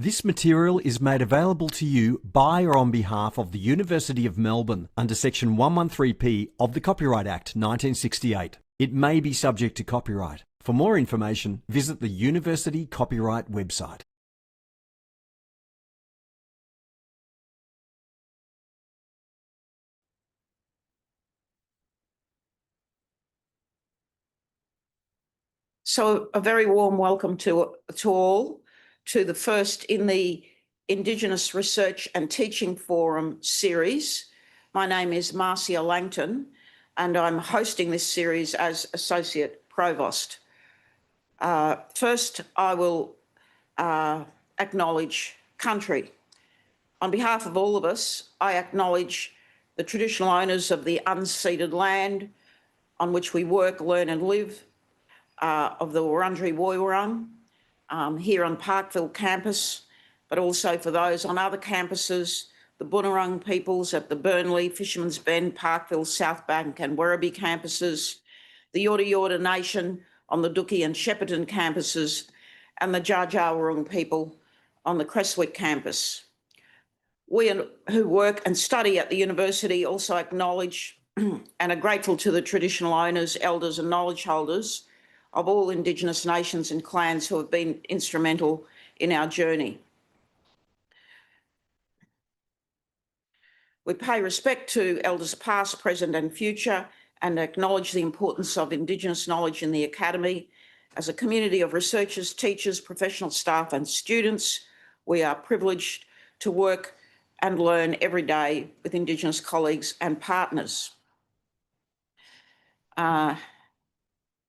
This material is made available to you by or on behalf of the University of Melbourne under Section 113P of the Copyright Act 1968. It may be subject to copyright. For more information, visit the University Copyright website. So a very warm welcome to all to the first in the Indigenous Research and Teaching Forum series. My name is Marcia Langton and I'm hosting this series as Associate Provost. First, I will acknowledge country. On behalf of all of us, I acknowledge the traditional owners of the unceded land on which we work, learn and live, of the Wurundjeri Woiwurrung here on Parkville campus, but also for those on other campuses, the Bunurong peoples at the Burnley, Fisherman's Bend, Parkville, South Bank and Werribee campuses, the Yorta Yorta Nation on the Dookie and Shepparton campuses, and the Dja Dja Wurrung people on the Crestwick campus. We who work and study at the university also acknowledge and are grateful to the traditional owners, elders and knowledge holders of all Indigenous nations and clans who have been instrumental in our journey. We pay respect to elders past, present and future and acknowledge the importance of Indigenous knowledge in the Academy. As a community of researchers, teachers, professional staff and students, we are privileged to work and learn every day with Indigenous colleagues and partners.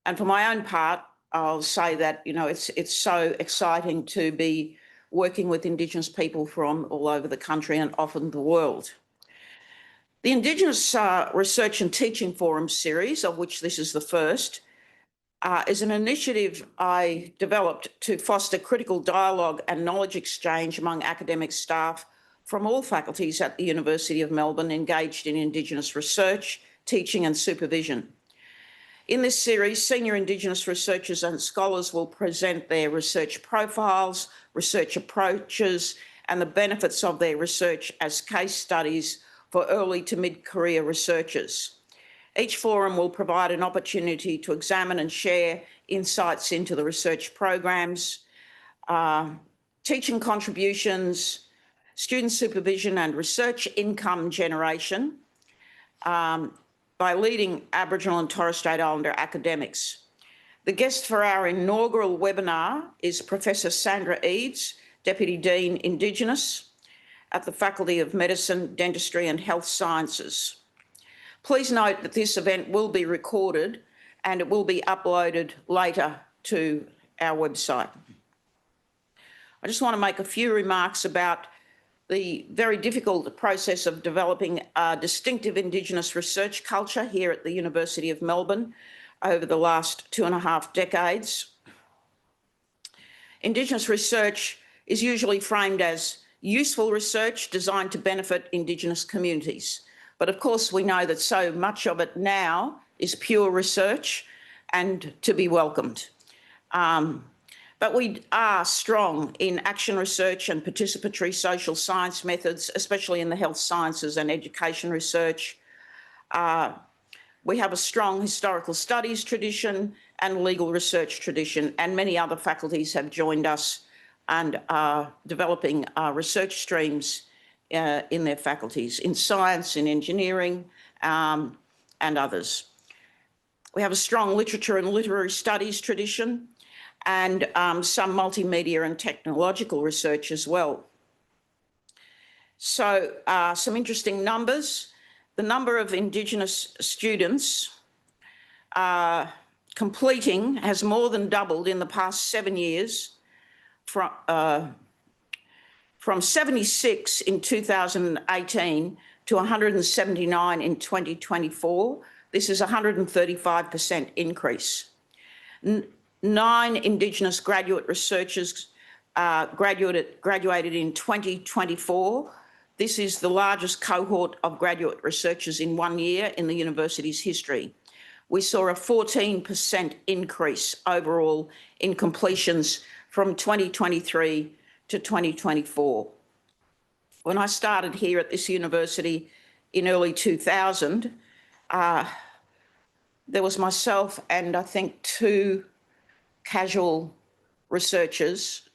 And for my own part, I'll say that, you know, it's so exciting to be working with Indigenous people from all over the country and often the world. The Indigenous Research and Teaching Forum series, of which this is the first, is an initiative I developed to foster critical dialogue and knowledge exchange among academic staff from all faculties at the University of Melbourne engaged in Indigenous research, teaching and supervision. In this series, senior Indigenous researchers and scholars will present their research profiles, research approaches, and the benefits of their research as case studies for early to mid-career researchers. Each forum will provide an opportunity to examine and share insights into the research programs, teaching contributions, student supervision and research income generation, by leading Aboriginal and Torres Strait Islander academics. The guest for our inaugural webinar is Professor Sandra Eades, Deputy Dean Indigenous at the Faculty of Medicine, Dentistry and Health Sciences. Please note that this event will be recorded and it will be uploaded later to our website. I just want to make a few remarks about the very difficult process of developing a distinctive Indigenous research culture here at the University of Melbourne over the last 2.5 decades. Indigenous research is usually framed as useful research designed to benefit Indigenous communities. But of course, we know that so much of it now is pure research and to be welcomed. But we are strong in action research and participatory social science methods, especially in the health sciences and education research. We have a strong historical studies tradition and legal research tradition, and many other faculties have joined us and are developing research streams in their faculties, in science, in engineering, and others. We have a strong literature and literary studies tradition, and some multimedia and technological research as well. So some interesting numbers. The number of Indigenous students completing has more than doubled in the past 7 years from 76 in 2018 to 179 in 2024. This is a 135% increase. 9 Indigenous graduate researchers graduated in 2024. This is the largest cohort of graduate researchers in 1 year in the university's history. We saw a 14% increase overall in completions from 2023 to 2024. When I started here at this university in early 2000, there was myself and I think 2 casual researchers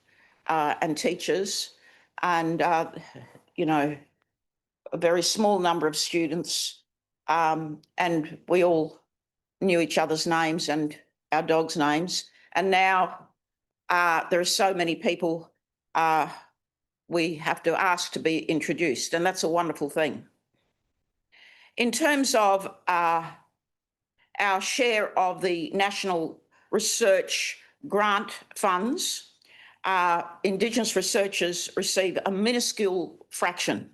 and teachers, and you know, a very small number of students, and we all knew each other's names and our dogs' names. And now there are so many people we have to ask to be introduced, and that's a wonderful thing. In terms of our share of the national research grant funds, Indigenous researchers receive a minuscule fraction.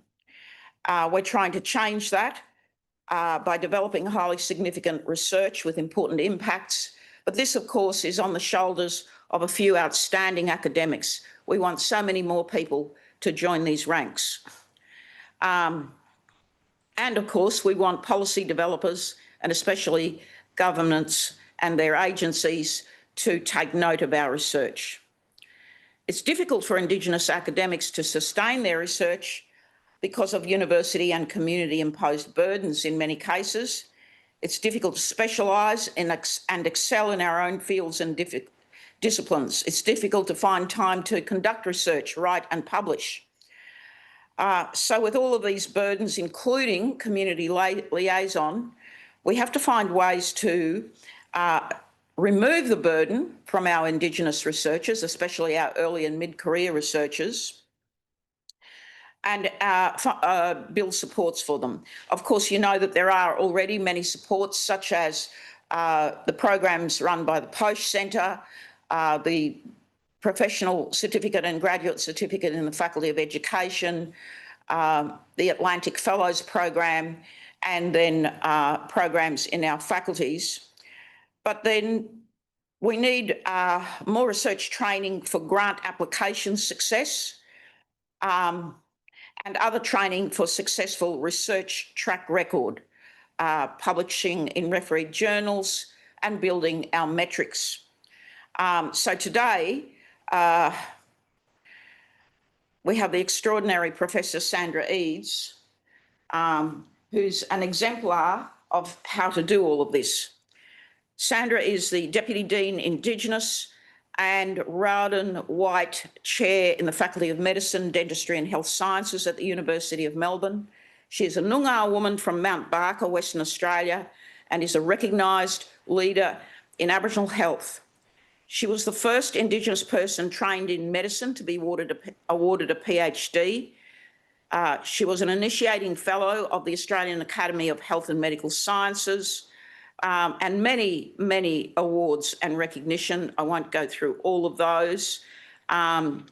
We're trying to change that by developing highly significant research with important impacts. But this, of course, is on the shoulders of a few outstanding academics. We want so many more people to join these ranks. And of course, we want policy developers and especially governments and their agencies to take note of our research. It's difficult for Indigenous academics to sustain their research because of university and community imposed burdens in many cases. It's difficult to specialise and excel in our own fields and disciplines. It's difficult to find time to conduct research, write and publish. So with all of these burdens, including community liaison, we have to find ways to remove the burden from our Indigenous researchers, especially our early and mid-career researchers, and build supports for them. Of course, you know that there are already many supports, such as the programs run by the Posh Centre, the Professional Certificate and Graduate Certificate in the Faculty of Education, the Atlantic Fellows Program, and then programs in our faculties. But then we need more research training for grant application success, and other training for successful research track record, publishing in refereed journals and building our metrics. So today, we have the extraordinary Professor Sandra Eades, who's an exemplar of how to do all of this. Sandra is the Deputy Dean Indigenous and Rowden White Chair in the Faculty of Medicine, Dentistry and Health Sciences at the University of Melbourne. She is a Noongar woman from Mount Barker, Western Australia, and is a recognised leader in Aboriginal health. She was the first Indigenous person trained in medicine to be awarded a PhD. She was an initiating fellow of the Australian Academy of Health and Medical Sciences, and many, many awards and recognition. I won't go through all of those. And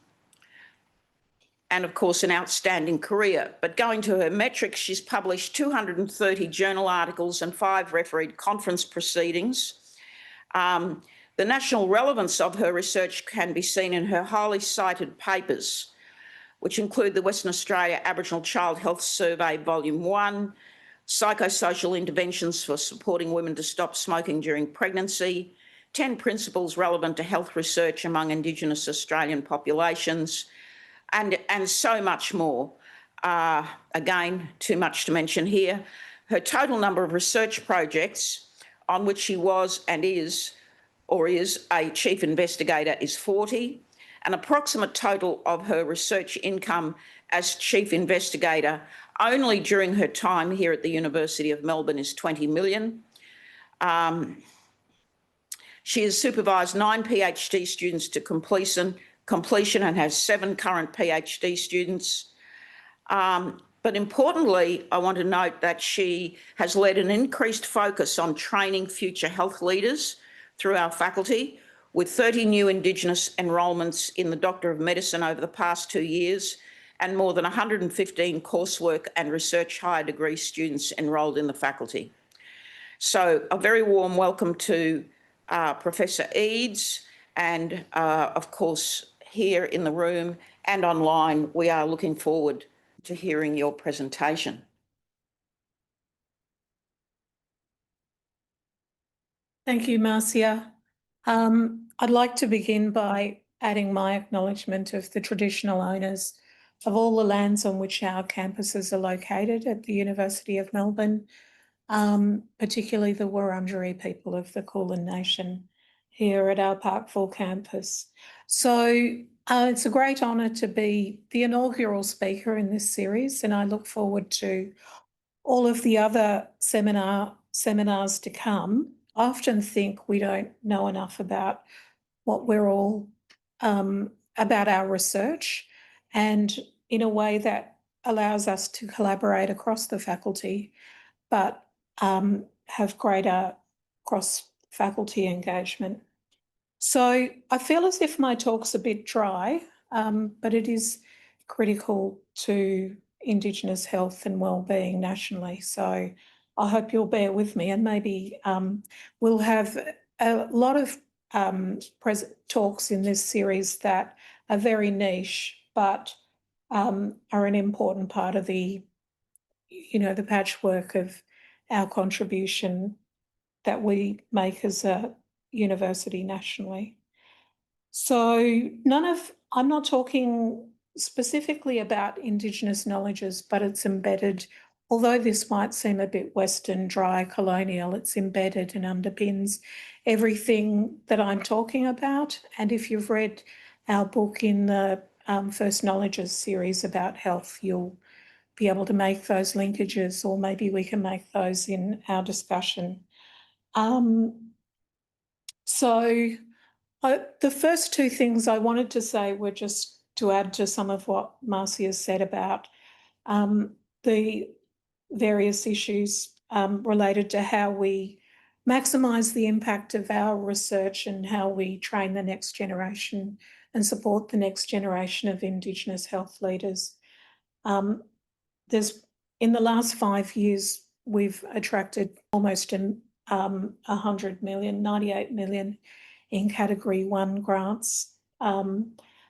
of course, an outstanding career. But going to her metrics, she's published 230 journal articles and 5 refereed conference proceedings. The national relevance of her research can be seen in her highly cited papers, which include the Western Australia Aboriginal Child Health Survey, Volume 1, Psychosocial Interventions for Supporting Women to Stop Smoking During Pregnancy, 10 Principles Relevant to Health Research Among Indigenous Australian Populations, and so much more. Again, too much to mention here. Her total number of research projects on which she was and is a chief investigator is 40. An approximate total of her research income as chief investigator only during her time here at the University of Melbourne is 20 million. She has supervised 9 PhD students to completion and has 7 current PhD students. But importantly, I want to note that she has led an increased focus on training future health leaders through our faculty, with 30 new Indigenous enrolments in the Doctor of Medicine over the past 2 years, and more than 115 coursework and research higher degree students enrolled in the faculty. So a very warm welcome to Professor Eades, and of course here in the room and online, we are looking forward to hearing your presentation. Thank you, Marcia. I'd like to begin by adding my acknowledgement of the traditional owners of all the lands on which our campuses are located at the University of Melbourne, particularly the Wurundjeri people of the Kulin Nation here at our Parkville campus. So it's a great honour to be the inaugural speaker in this series, and I look forward to all of the other seminars to come. I often think we don't know enough about what we're all about our research, and in a way that allows us to collaborate across the faculty, but have greater cross-faculty engagement. So I feel as if my talk's a bit dry, but it is critical to Indigenous health and wellbeing nationally. So I hope you'll bear with me, and maybe we'll have a lot of talks in this series that are very niche, but are an important part of the, the patchwork of our contribution that we make as a university nationally. So I'm not talking specifically about Indigenous knowledges, but it's embedded, although this might seem a bit Western, dry, colonial, it's embedded and underpins everything that I'm talking about. And if you've read our book in the First Knowledges series about health, you'll be able to make those linkages, or maybe we can make those in our discussion. The first two things I wanted to say were just to add to some of what Marcia said about the various issues related to how we maximise the impact of our research and how we train the next generation and support the next generation of Indigenous health leaders. In the last 5 years, we've attracted almost 100 million, 98 million in Category 1 grants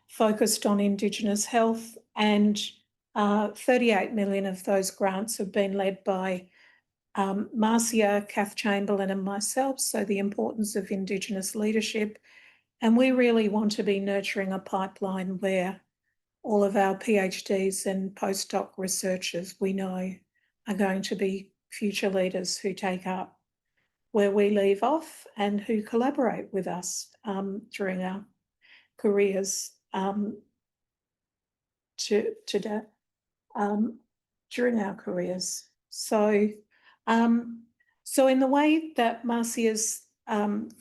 focused on Indigenous health, and 38 million of those grants have been led by Marcia, Kath Chamberlain and myself, so the importance of Indigenous leadership. And we really want to be nurturing a pipeline where all of our PhDs and postdoc researchers we know are going to be future leaders who take up where we leave off and who collaborate with us during our careers during our careers. So in the way that Marcia's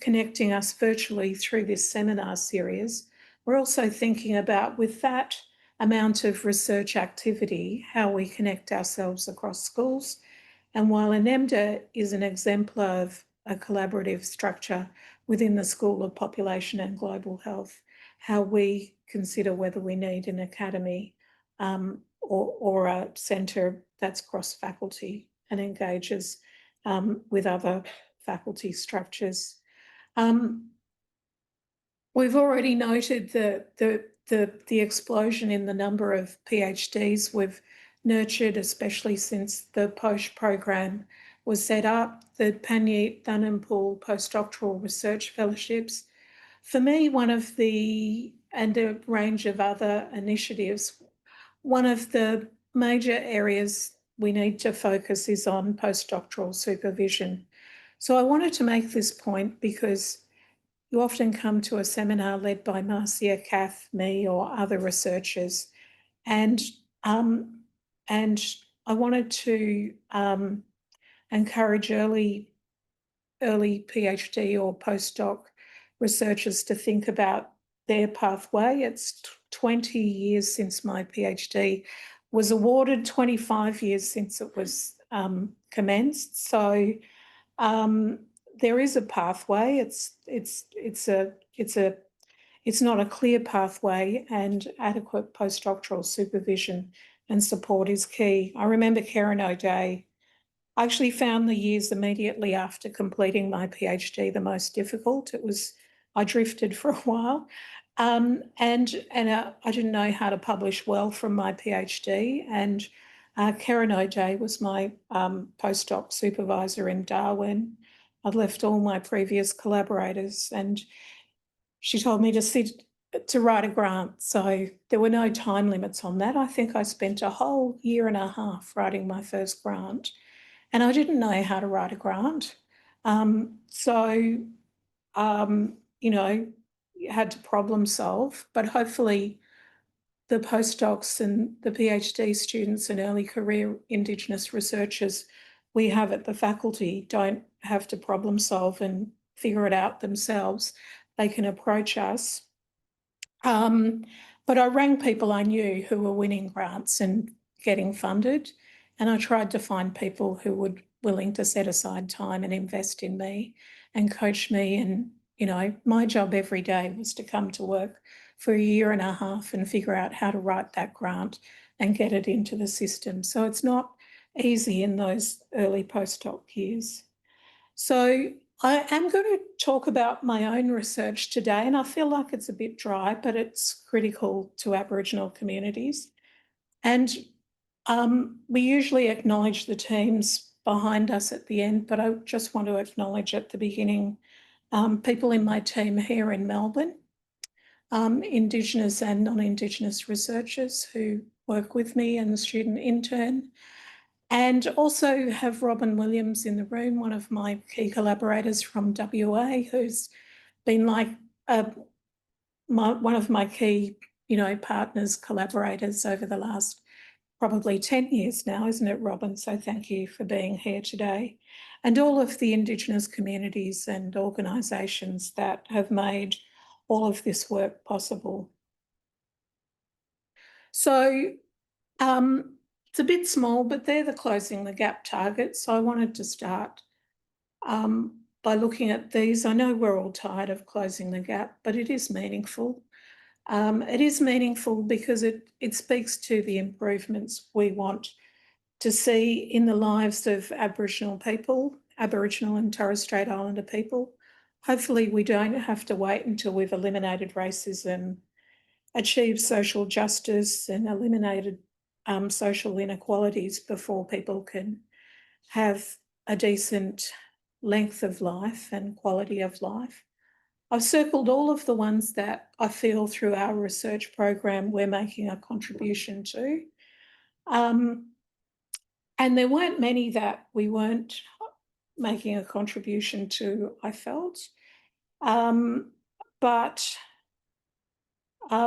connecting us virtually through this seminar series, we're also thinking about, with that amount of research activity, how we connect ourselves across schools. And while NEMDA is an exemplar of a collaborative structure within the School of Population and Global Health, how we consider whether we need an academy or a centre that's cross-faculty and engages with other faculty structures. We've already noted the explosion in the number of PhDs we've nurtured, especially since the POSH program was set up, the Panyeet Thunanpool postdoctoral research fellowships. For me, and a range of other initiatives, one of the major areas we need to focus is on postdoctoral supervision. So I wanted to make this point because you often come to a seminar led by Marcia, Kath, me, or other researchers, and I wanted to encourage early PhD or postdoc researchers to think about their pathway. It's 20 years since my PhD was awarded, 25 years since it was commenced. So there is a pathway. It's not a clear pathway, and adequate postdoctoral supervision and support is key. I remember Karen O'Day. I actually found the years immediately after completing my PhD the most difficult. I drifted for a while, and I didn't know how to publish well from my PhD. And Karen O'Day was my postdoc supervisor in Darwin. I'd left all my previous collaborators, and she told me to sit to write a grant. So there were no time limits on that. I think I spent a whole year and a half writing my first grant, and I didn't know how to write a grant. You know, you had to problem solve, but hopefully the postdocs and the PhD students and early career Indigenous researchers we have at the faculty don't have to problem solve and figure it out themselves. They can approach us. But I rang people I knew who were winning grants and getting funded, and I tried to find people who were willing to set aside time and invest in me and coach me. And, you know, my job every day was to come to work for a year and a half and figure out how to write that grant and get it into the system. So it's not easy in those early postdoc years. So I am going to talk about my own research today, and I feel like it's a bit dry, but it's critical to Aboriginal communities. And we usually acknowledge the teams behind us at the end, but I just want to acknowledge at the beginning people in my team here in Melbourne, Indigenous and non-Indigenous researchers who work with me and the student intern. And also have Robin Williams in the room, one of my key collaborators from WA, who's been like one of my key, you know, partners, collaborators over the last probably 10 years now, isn't it, Robin? So thank you for being here today. And all of the Indigenous communities and organisations that have made all of this work possible. So, it's a bit small, but they're the closing the gap targets. So I wanted to start by looking at these. I know we're all tired of closing the gap, but it is meaningful. It is meaningful because it speaks to the improvements we want to see in the lives of Aboriginal people, Aboriginal and Torres Strait Islander people. Hopefully we don't have to wait until we've eliminated racism, achieved social justice and eliminated social inequalities before people can have a decent length of life and quality of life. I've circled all of the ones that I feel through our research program we're making a contribution to. And there weren't many that we weren't making a contribution to, I felt. But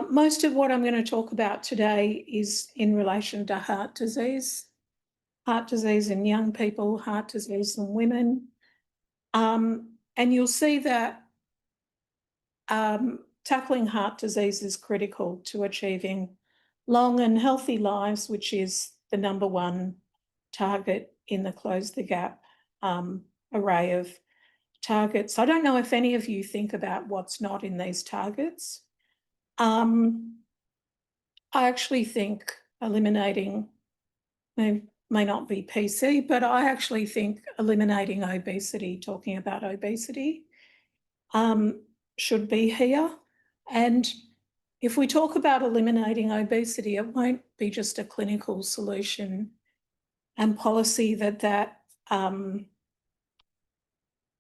most of what I'm going to talk about today is in relation to heart disease in young people, heart disease in women. And you'll see that tackling heart disease is critical to achieving long and healthy lives, which is the number one target in the Close the Gap array of targets. I don't know if any of you think about what's not in these targets. I actually think eliminating, may not be PC, but I actually think eliminating obesity, talking about obesity, should be here. And if we talk about eliminating obesity, it won't be just a clinical solution and policy that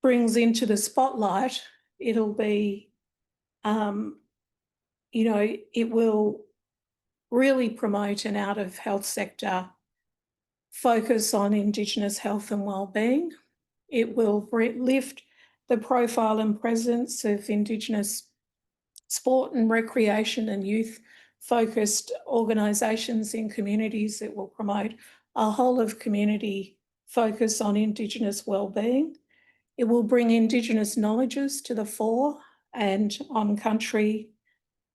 brings into the spotlight. It'll be, you know, it will really promote an out of health sector focus on Indigenous health and wellbeing. It will lift the profile and presence of Indigenous sport and recreation and youth focused organisations in communities. It will promote a whole of community focus on Indigenous wellbeing. It will bring Indigenous knowledges to the fore and on country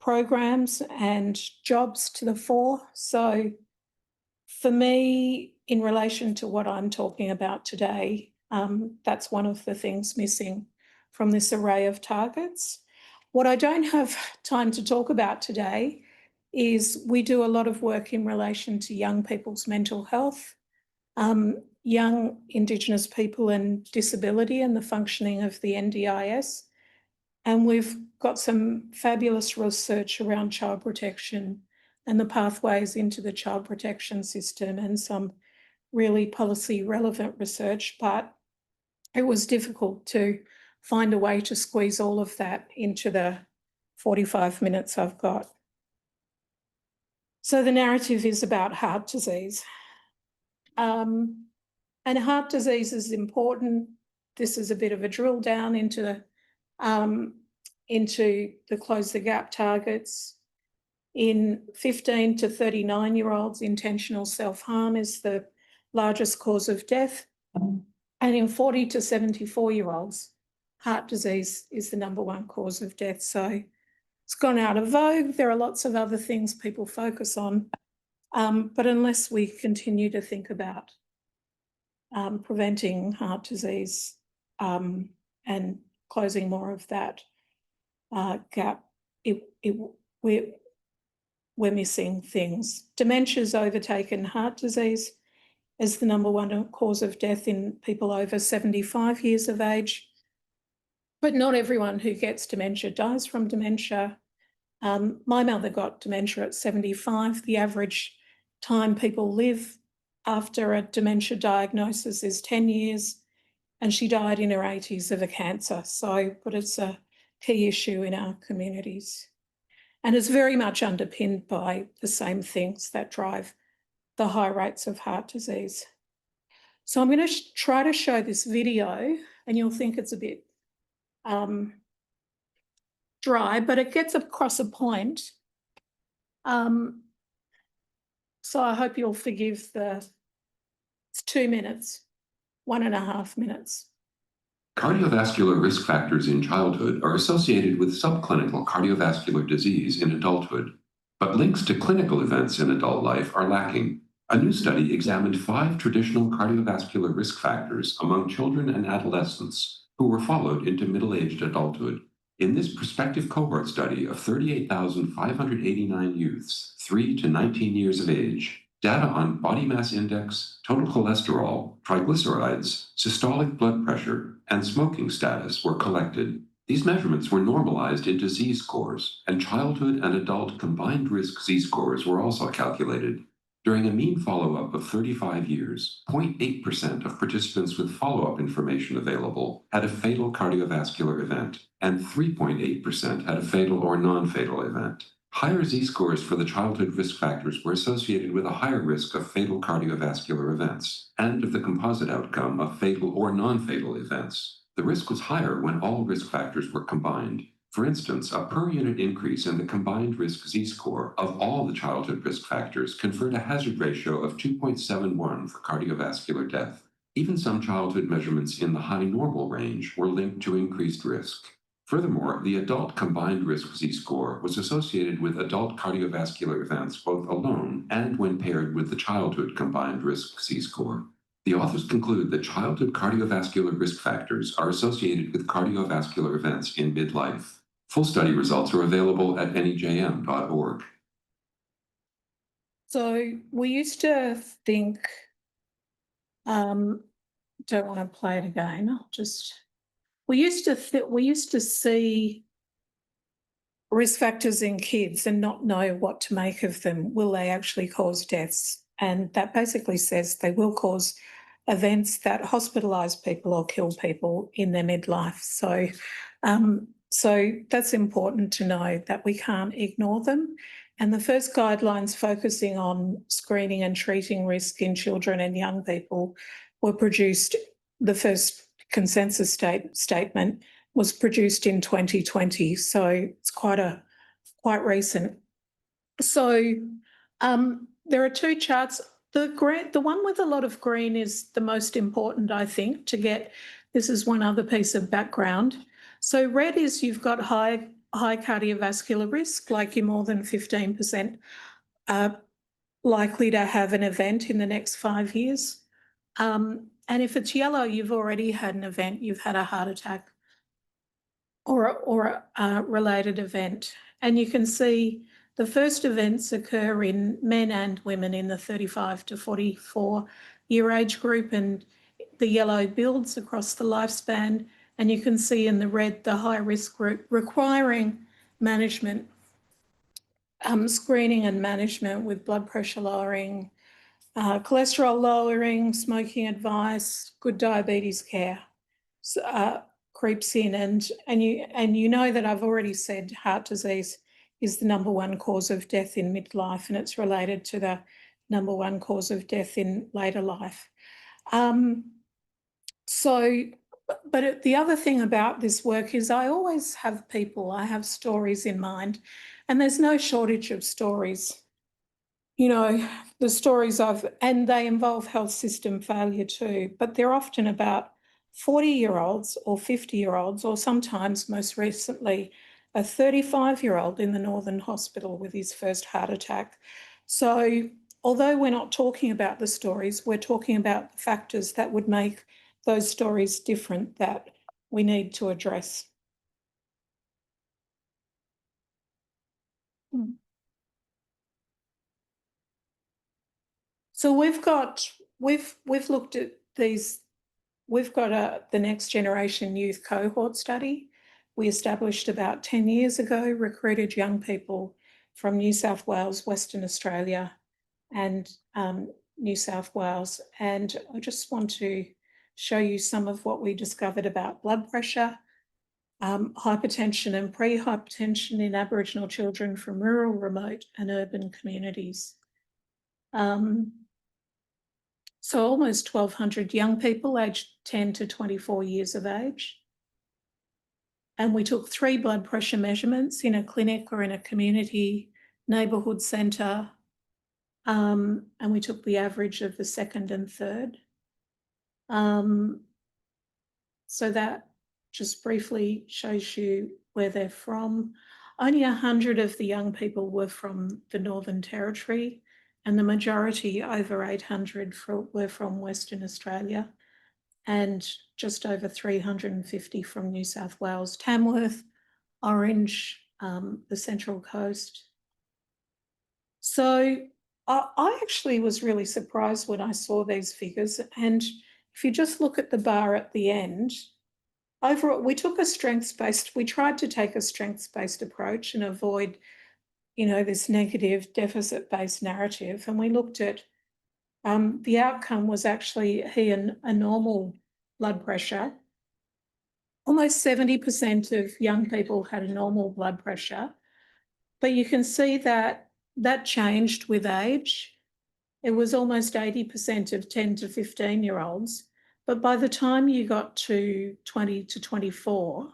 programs and jobs to the fore. So for me, in relation to what I'm talking about today, that's one of the things missing from this array of targets. What I don't have time to talk about today is we do a lot of work in relation to young people's mental health, young Indigenous people and disability and the functioning of the NDIS. And we've got some fabulous research around child protection and the pathways into the child protection system and some really policy relevant research, but it was difficult to find a way to squeeze all of that into the 45 minutes I've got. So the narrative is about heart disease. And heart disease is important. This is a bit of a drill down into the Close the Gap targets. In 15 to 39-year-olds, intentional self-harm is the largest cause of death. And in 40 to 74-year-olds, heart disease is the #1 cause of death. So it's gone out of vogue. There are lots of other things people focus on. But unless we continue to think about preventing heart disease and closing more of that gap, we're missing things. Dementia's overtaken heart disease as the #1 cause of death in people over 75 years of age. But not everyone who gets dementia dies from dementia. My mother got dementia at 75. The average time people live after a dementia diagnosis is 10 years, and she died in her 80s of a cancer. But it's a key issue in our communities. And it's very much underpinned by the same things that drive the high rates of heart disease. So I'm going to try to show this video, and you'll think it's a bit dry, but it gets across a point. So I hope you'll forgive it's 2 minutes, 1.5 minutes. Cardiovascular risk factors in childhood are associated with subclinical cardiovascular disease in adulthood, but links to clinical events in adult life are lacking. A new study examined 5 traditional cardiovascular risk factors among children and adolescents who were followed into middle-aged adulthood. In this prospective cohort study of 38,589 youths, 3 to 19 years of age, data on body mass index, total cholesterol, triglycerides, systolic blood pressure, and smoking status were collected. These measurements were normalized into Z-scores, and childhood and adult combined risk Z-scores were also calculated. During a mean follow-up of 35 years, 0.8% of participants with follow-up information available had a fatal cardiovascular event, and 3.8% had a fatal or non-fatal event. Higher Z-scores for the childhood risk factors were associated with a higher risk of fatal cardiovascular events and of the composite outcome of fatal or non-fatal events. The risk was higher when all risk factors were combined. For instance, a per-unit increase in the combined risk Z-score of all the childhood risk factors conferred a hazard ratio of 2.71 for cardiovascular death. Even some childhood measurements in the high normal range were linked to increased risk. Furthermore, the adult combined risk Z-score was associated with adult cardiovascular events both alone and when paired with the childhood combined risk Z-score. The authors conclude that childhood cardiovascular risk factors are associated with cardiovascular events in midlife. Full study results are available at nejm.org. So we used to think, don't want to play it again, we used to see risk factors in kids and not know what to make of them. Will they actually cause deaths? And that basically says they will cause events that hospitalise people or kill people in their midlife. So that's important to know, that we can't ignore them. And the first guidelines focusing on screening and treating risk in children and young people were produced, the first consensus statement was produced in 2020. So it's quite recent. So there are 2 charts. The one with a lot of green is the most important, I think, to get. This is one other piece of background. So red is you've got high cardiovascular risk, like you're more than 15% likely to have an event in the next 5 years. And if it's yellow, you've already had an event, you've had a heart attack or a related event. And you can see the first events occur in men and women in the 35 to 44 year age group, and the yellow builds across the lifespan. And you can see in the red, the high risk group requiring management, screening and management with blood pressure lowering, cholesterol lowering, smoking advice, good diabetes care. creeps in, and you know that I've already said heart disease is the #1 cause of death in midlife, and it's related to the #1 cause of death in later life. But the other thing about this work is I always have I have stories in mind, and there's no shortage of stories. You know, the stories and they involve health system failure too, but they're often about 40-year-olds or 50-year-olds, or sometimes most recently a 35-year-old in the Northern Hospital with his first heart attack. So although we're not talking about the stories, we're talking about the factors that would make those stories different that we need to address. So we've looked at these. We've got the Next Generation Youth Cohort Study. We established about 10 years ago, recruited young people from New South Wales, Western Australia and New South Wales. And I just want to show you some of what we discovered about blood pressure, hypertension and pre-hypertension in Aboriginal children from rural, remote and urban communities. So almost 1,200 young people aged 10 to 24 years of age. And we took 3 blood pressure measurements in a clinic or in a community neighbourhood centre. And we took the average of the second and third. So that just briefly shows you where they're from. Only 100 of the young people were from the Northern Territory, and the majority, over 800, were from Western Australia, and just over 350 from New South Wales, Tamworth, Orange, the Central Coast. So I actually was really surprised when I saw these figures. And if you just look at the bar at the end, overall, we tried to take a strengths-based approach and avoid, you know, this negative deficit-based narrative. And we looked at the outcome was actually a normal blood pressure. Almost 70% of young people had a normal blood pressure, but you can see that changed with age. It was almost 80% of 10 to 15-year-olds, but by the time you got to 20 to 24,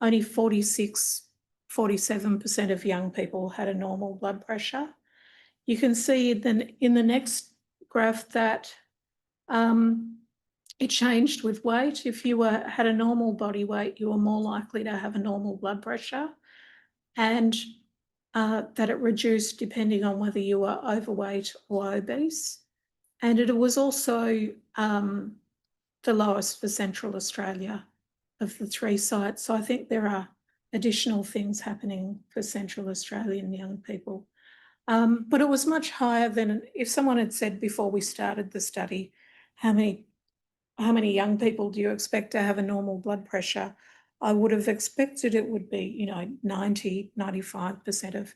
only 47% of young people had a normal blood pressure. You can see in the next graph that it changed with weight. If you had a normal body weight, you were more likely to have a normal blood pressure, and that it reduced depending on whether you were overweight or obese. And it was also the lowest for Central Australia of the 3 sites. So I think there are additional things happening for Central Australian young people. But it was much higher than if someone had said before we started the study, how many young people do you expect to have a normal blood pressure? I would have expected it would be, you know, 90, 95% of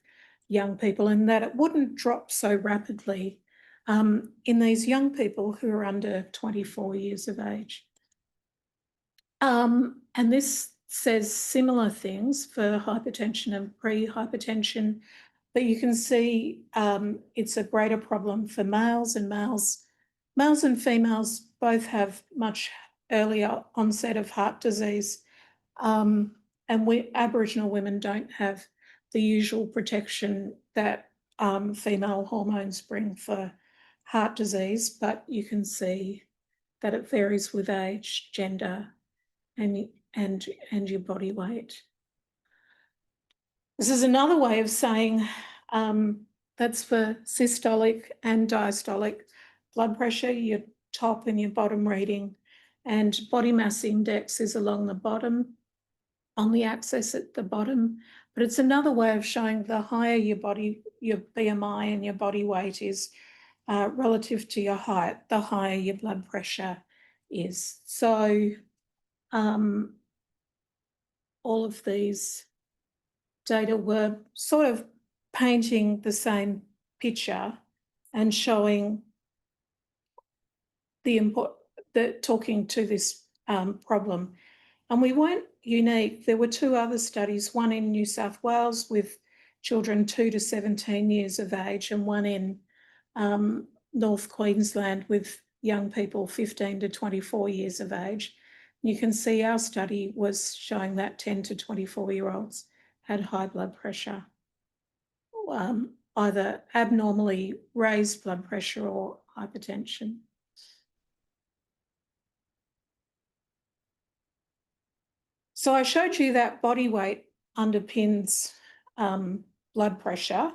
young people, and that it wouldn't drop so rapidly in these young people who are under 24 years of age. And this says similar things for hypertension and pre-hypertension, but you can see it's a greater problem for males, and males and females both have much earlier onset of heart disease. And Aboriginal women don't have the usual protection that female hormones bring for heart disease, but you can see that it varies with age, gender, and your body weight. This is another way of saying that's for systolic and diastolic blood pressure, your top and your bottom reading, and body mass index is along the bottom on the axis at the bottom. But it's another way of showing the higher your BMI and your body weight is relative to your height, the higher your blood pressure is. So all of these data were sort of painting the same picture and showing talking to this problem. And we weren't unique. There were two other studies, one in New South Wales with children 2 to 17 years of age, and one in North Queensland with young people 15 to 24 years of age. You can see our study was showing that 10 to 24-year-olds had high blood pressure, either abnormally raised blood pressure or hypertension. So I showed you that body weight underpins blood pressure.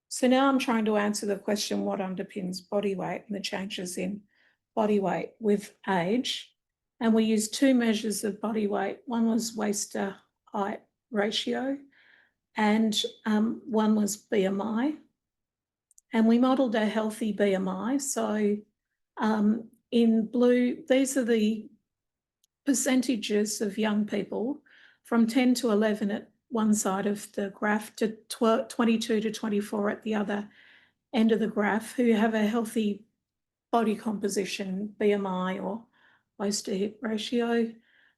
So now I'm trying to answer the question, what underpins body weight and the changes in body weight with age. And we used two measures of body weight. One was waist to height ratio and one was BMI. And we modelled a healthy BMI. So in blue, these are the percentages of young people from 10 to 11 at one side of the graph to 22 to 24 at the other end of the graph who have a healthy body composition, BMI or waist to hip ratio.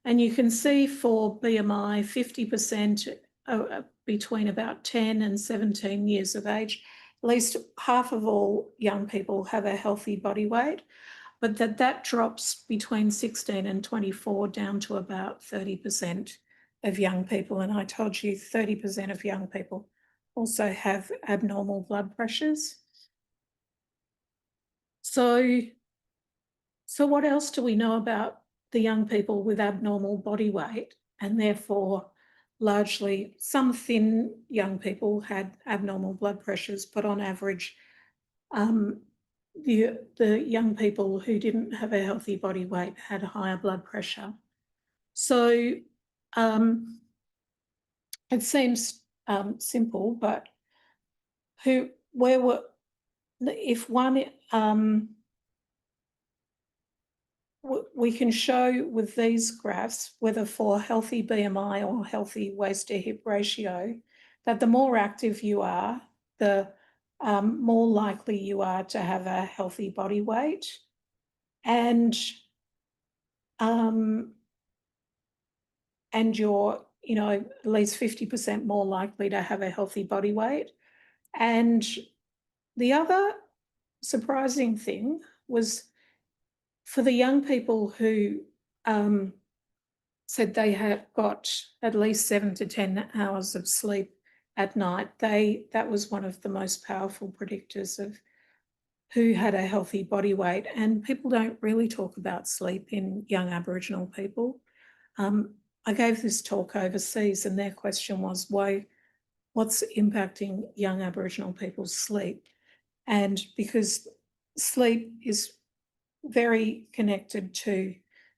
And you can see for BMI, 50% between about 10 and 17 years of age, at least half of all young people have a healthy body weight, but that drops between 16 and 24 down to about 30% of young people. And I told you 30% of young people also have abnormal blood pressures. So what else do we know about the young people with abnormal body weight? And therefore, largely, some thin young people had abnormal blood pressures, but on average, the young people who didn't have a healthy body weight had higher blood pressure. So it seems simple, but we can show with these graphs, whether for healthy BMI or healthy waist to hip ratio, that the more active you are, the more likely you are to have a healthy body weight. And you're, at least 50% more likely to have a healthy body weight. And the other surprising thing was for the young people who said they had got at least 7 to 10 hours of sleep at night, that was one of the most powerful predictors of who had a healthy body weight. And people don't really talk about sleep in young Aboriginal people. I gave this talk overseas and their question was, what's impacting young Aboriginal people's sleep? And because sleep is very connected to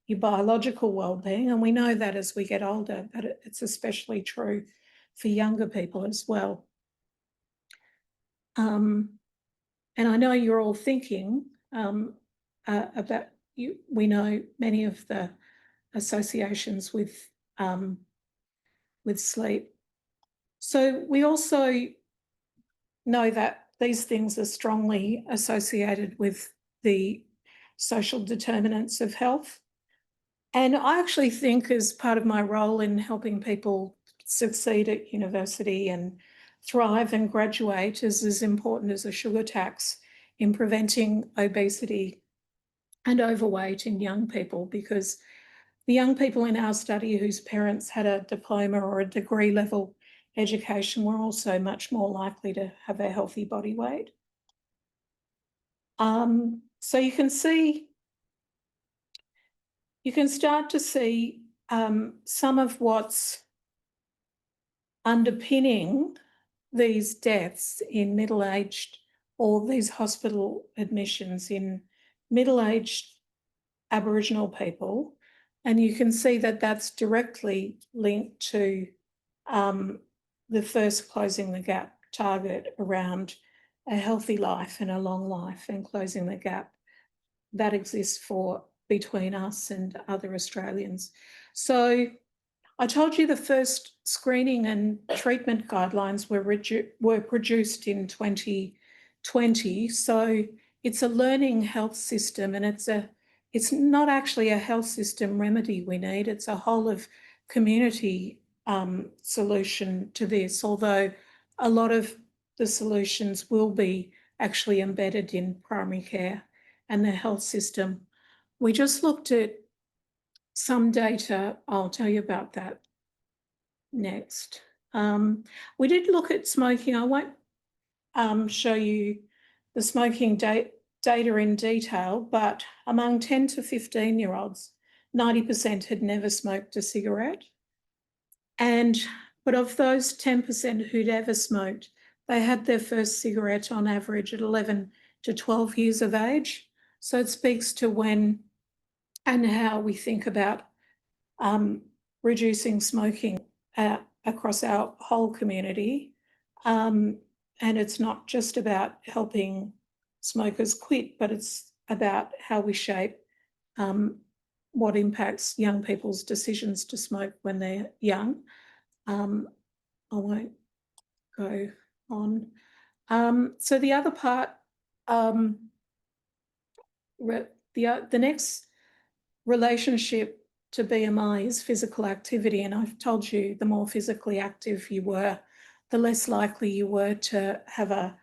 your biological well-being, and we know that as we get older, but it's especially true for younger people as well. And I know you're all thinking about we know many of the associations with sleep. So we also know that these things are strongly associated with the social determinants of health. And I actually think as part of my role in helping people succeed at university and thrive and graduate is as important as a sugar tax in preventing obesity and overweight in young people, because the young people in our study whose parents had a diploma or a degree level education were also much more likely to have a healthy body weight. So you can start to see some of what's underpinning these deaths in middle-aged, or these hospital admissions in middle-aged Aboriginal people. And you can see that that's directly linked to the first closing the gap target around a healthy life and a long life, and closing the gap that exists between us and other Australians. So I told you the first screening and treatment guidelines were produced in 2020. So it's a learning health system, and it's not actually a health system remedy we need. It's a whole of community solution to this, although a lot of the solutions will be actually embedded in primary care and the health system. We just looked at some data. I'll tell you about that next. We did look at smoking. I won't show you the smoking data in detail, but among 10 to 15-year-olds, 90% had never smoked a cigarette. But of those 10% who'd ever smoked, they had their first cigarette on average at 11 to 12 years of age. So it speaks to when and how we think about reducing smoking across our whole community. And it's not just about helping smokers quit, but it's about how we shape what impacts young people's decisions to smoke when they're young. I won't go on. So the other part, the next relationship to BMI is physical activity. And I've told you the more physically active you were, the less likely you were to have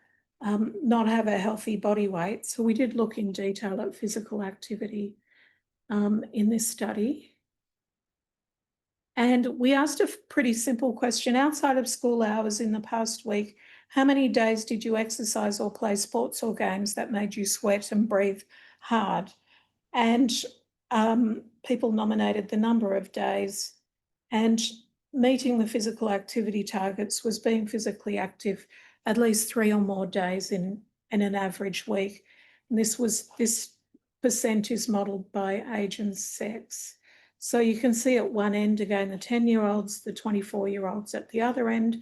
not have a healthy body weight. So we did look in detail at physical activity in this study. And we asked a pretty simple question. Outside of school hours in the past week, how many days did you exercise or play sports or games that made you sweat and breathe hard? And people nominated the number of days, and meeting the physical activity targets was being physically active at least 3 or more days in an average week. And this percent is modelled by age and sex. So you can see at one end, again, the 10-year-olds, the 24-year-olds at the other end.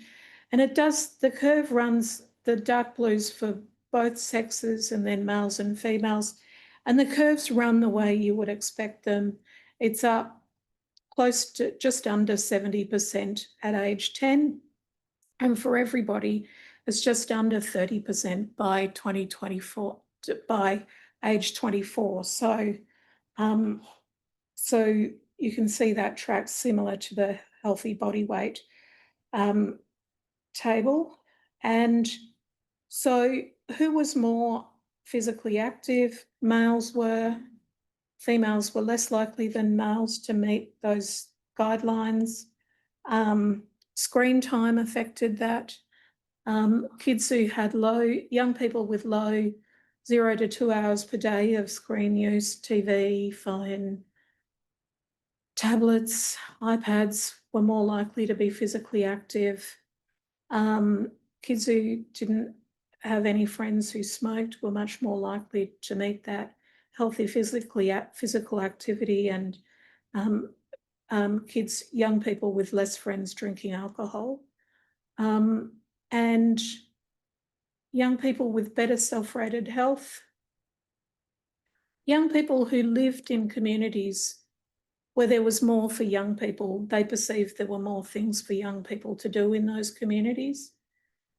And the curve runs the dark blues for both sexes and then males and females. And the curves run the way you would expect them. It's up close to just under 70% at age 10. And for everybody, it's just under 30% by 2024, by age 24. So you can see that tracks similar to the healthy body weight table. And so who was more physically active? Males were. Females were less likely than males to meet those guidelines. Screen time affected that. Kids who had young people with low 0 to 2 hours per day of screen use, TV, phone, tablets, iPads, were more likely to be physically active. Kids who didn't have any friends who smoked were much more likely to meet that healthy physical activity, and young people with less friends drinking alcohol, and young people with better self-rated health, young people who lived in communities where there was more for young people. They perceived there were more things for young people to do in those communities.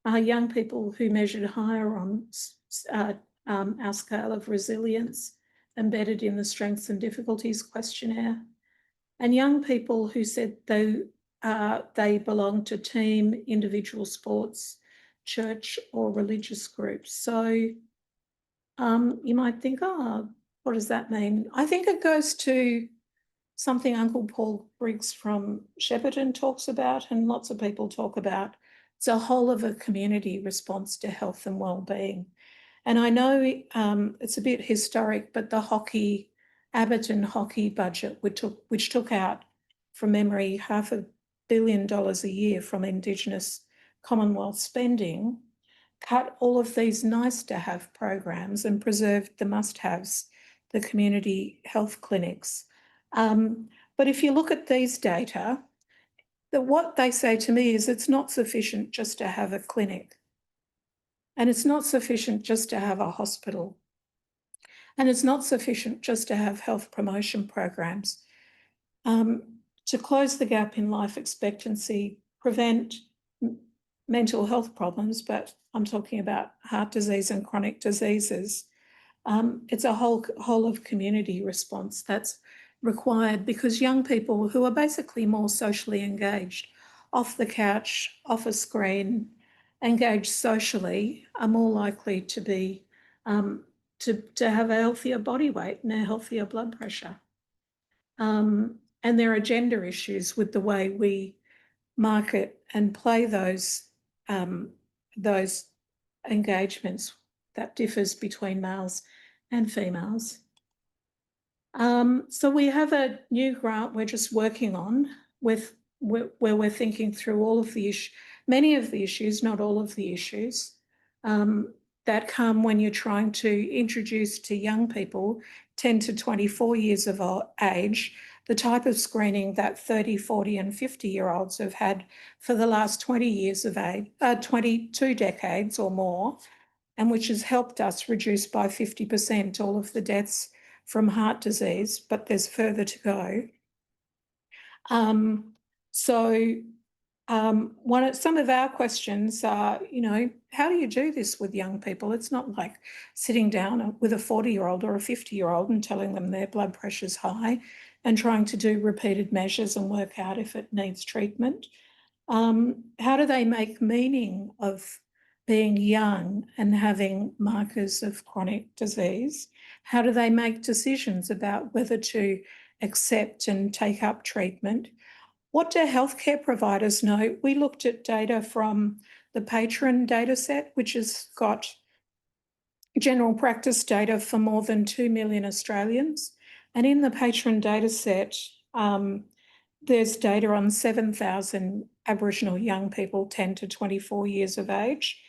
Young people who measured higher on our scale of resilience embedded in the strengths and difficulties questionnaire, and young people who said they belonged to team, individual sports, church or religious groups. So you might think, oh, what does that mean? I think it goes to something Uncle Paul Briggs from Shepparton talks about, and lots of people talk about. It's a whole of a community response to health and wellbeing. And I know it's a bit historic, but the Abbottton hockey budget, which took out, from memory, $500 million a year from Indigenous Commonwealth spending, cut all of these nice-to-have programs and preserved the must-haves, the community health clinics. But if you look at these data, what they say to me is it's not sufficient just to have a clinic, and it's not sufficient just to have a hospital, and it's not sufficient just to have health promotion programs. To close the gap in life expectancy, prevent mental health problems, but I'm talking about heart disease and chronic diseases, it's a whole of community response. That's required because young people who are basically more socially engaged, off the couch, off a screen, engaged socially, are more likely to be to have a healthier body weight and a healthier blood pressure. And there are gender issues with the way we market and play those engagements that differs between males and females. So we have a new grant we're just working on where we're thinking through all of the many of the issues, not all of the issues, that come when you're trying to introduce to young people 10 to 24 years of age the type of screening that 30, 40 and 50-year-olds have had for the last 20 years of age, 22 decades or more, and which has helped us reduce by 50% all of the deaths from heart disease, but there's further to go. Some of our questions are, you know, how do you do this with young people? It's not like sitting down with a 40-year-old or a 50-year-old and telling them their blood pressure's high and trying to do repeated measures and work out if it needs treatment. How do they make meaning of being young and having markers of chronic disease? How do they make decisions about whether to accept and take up treatment? What do healthcare providers know? We looked at data from the Patron data set, which has got general practice data for more than 2 million Australians. And in the Patron data set, there's data on 7,000 Aboriginal young people, 10 to 24 years of age.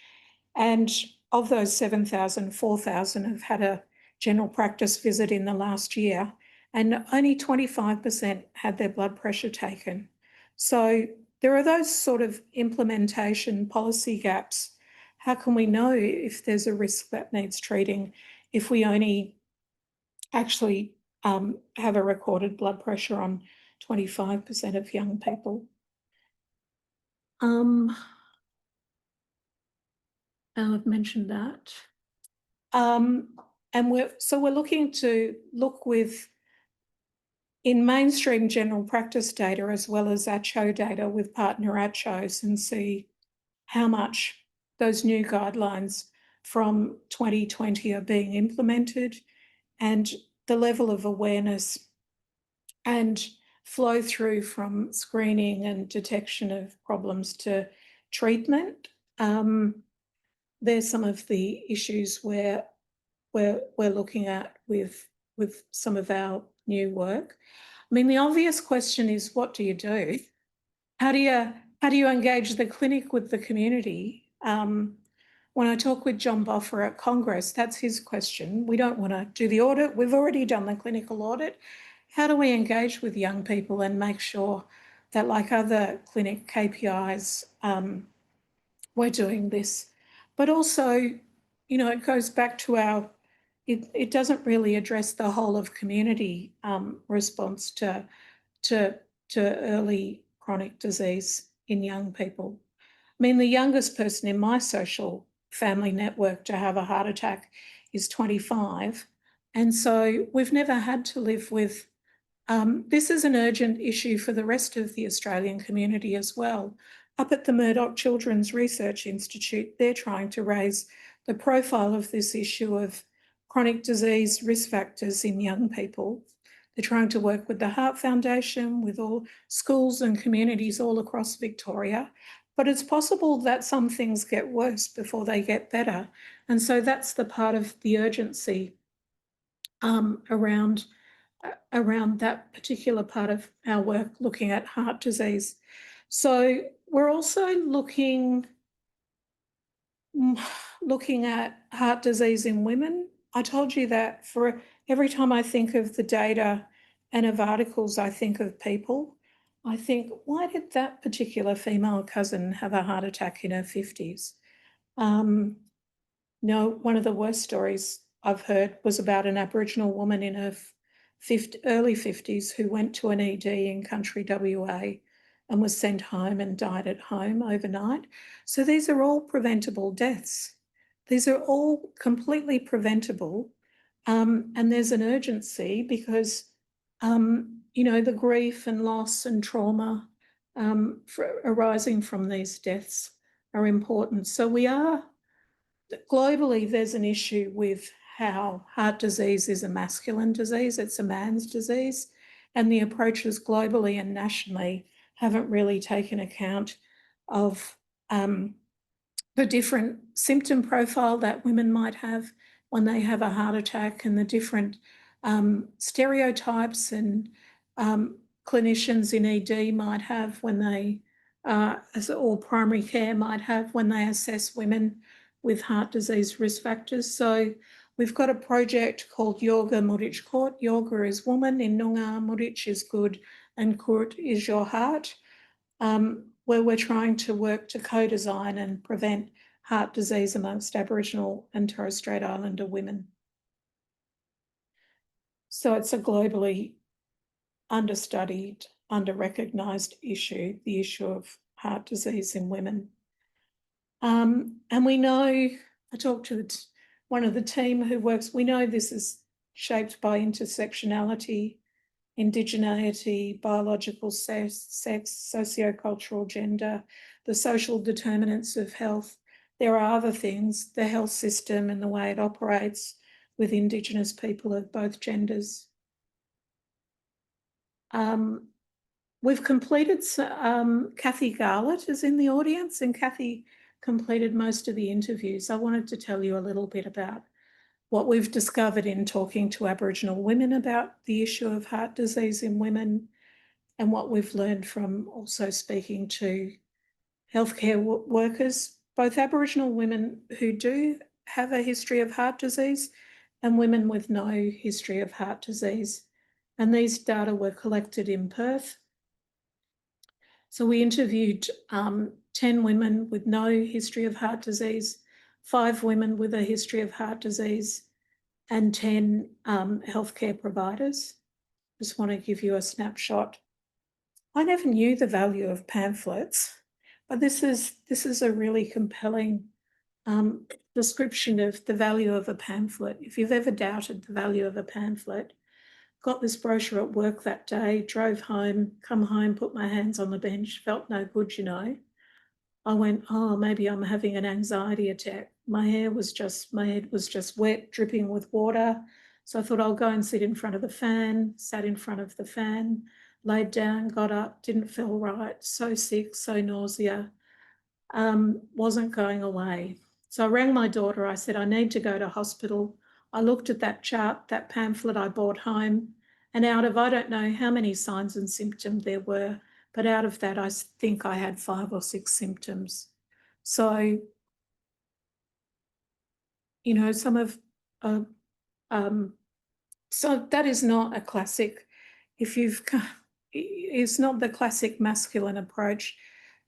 And of those 7,000, 4,000 have had a general practice visit in the last year, and only 25% had their blood pressure taken. So there are those sort of implementation policy gaps. How can we know if there's a risk that needs treating if we only actually have a recorded blood pressure on 25% of young people? I've mentioned that. And we're looking to look in mainstream general practice data as well as ACHO data with partner ACHOs and see how much those new guidelines from 2020 are being implemented and the level of awareness and flow through from screening and detection of problems to treatment. There's some of the issues where we're looking at with some of our new work. I mean, the obvious question is, what do you do? How do you engage the clinic with the community? When I talk with John Boffer at Congress, that's his question. We don't want to do the audit. We've already done the clinical audit. How do we engage with young people and make sure that, like other clinic KPIs, we're doing this? But also, you know, it goes back to it doesn't really address the whole of community response to early chronic disease in young people. I mean, the youngest person in my social family network to have a heart attack is 25. And so we've never had to live with, this is an urgent issue for the rest of the Australian community as well. Up at the Murdoch Children's Research Institute, they're trying to raise the profile of this issue of chronic disease risk factors in young people. They're trying to work with the Heart Foundation, with all schools and communities all across Victoria. But it's possible that some things get worse before they get better. And so that's the part of the urgency around that particular part of our work, looking at heart disease. So we're also looking at heart disease in women. I told you that for every time I think of the data and of articles, I think of people. I think, why did that particular female cousin have a heart attack in her 50s? No, one of the worst stories I've heard was about an Aboriginal woman in her early 50s who went to an ED in country WA and was sent home and died at home overnight. So these are all preventable deaths. These are all completely preventable. And there's an urgency because you know, the grief and loss and trauma arising from these deaths are important. So globally, there's an issue with how heart disease is a masculine disease, it's a man's disease, and the approaches globally and nationally haven't really taken account of the different symptom profile that women might have when they have a heart attack, and the different stereotypes and clinicians in ED might have when they, or primary care might have when they assess women with heart disease risk factors. So we've got a project called Yoga Murich Court. Yoga is woman, in Noongar, Murich is good, and Court is your heart, where we're trying to work to co-design and prevent heart disease amongst Aboriginal and Torres Strait Islander women. So it's a globally understudied, under-recognised issue, the issue of heart disease in women. And we know, I talked to one of the team who works, we know this is shaped by intersectionality, indigeneity, biological sex, sociocultural gender, the social determinants of health. There are other things, the health system and the way it operates with Indigenous people of both genders. We've completed, Kathy Garlett is in the audience, and Kathy completed most of the interviews. I wanted to tell you a little bit about what we've discovered in talking to Aboriginal women about the issue of heart disease in women, and what we've learned from also speaking to healthcare workers, both Aboriginal women who do have a history of heart disease and women with no history of heart disease. And these data were collected in Perth. So we interviewed 10 women with no history of heart disease, 5 women with a history of heart disease, and 10 healthcare providers. Just want to give you a snapshot. I never knew the value of pamphlets, but this is a really compelling description of the value of a pamphlet. If you've ever doubted the value of a pamphlet, got this brochure at work that day, drove home, come home, put my hands on the bench, felt no good, you know. I went, oh, maybe I'm having an anxiety attack. My head was just wet, dripping with water. So I thought I'll go and sit in front of the fan, sat in front of the fan, laid down, got up, didn't feel right, so sick, so nausea, wasn't going away. So I rang my daughter, I said, I need to go to hospital. I looked at that chart, that pamphlet I brought home, and out of, I don't know how many signs and symptoms there were, but out of that, I think I had 5 or 6 symptoms. So, you know, so that is not a classic, it's not the classic masculine approach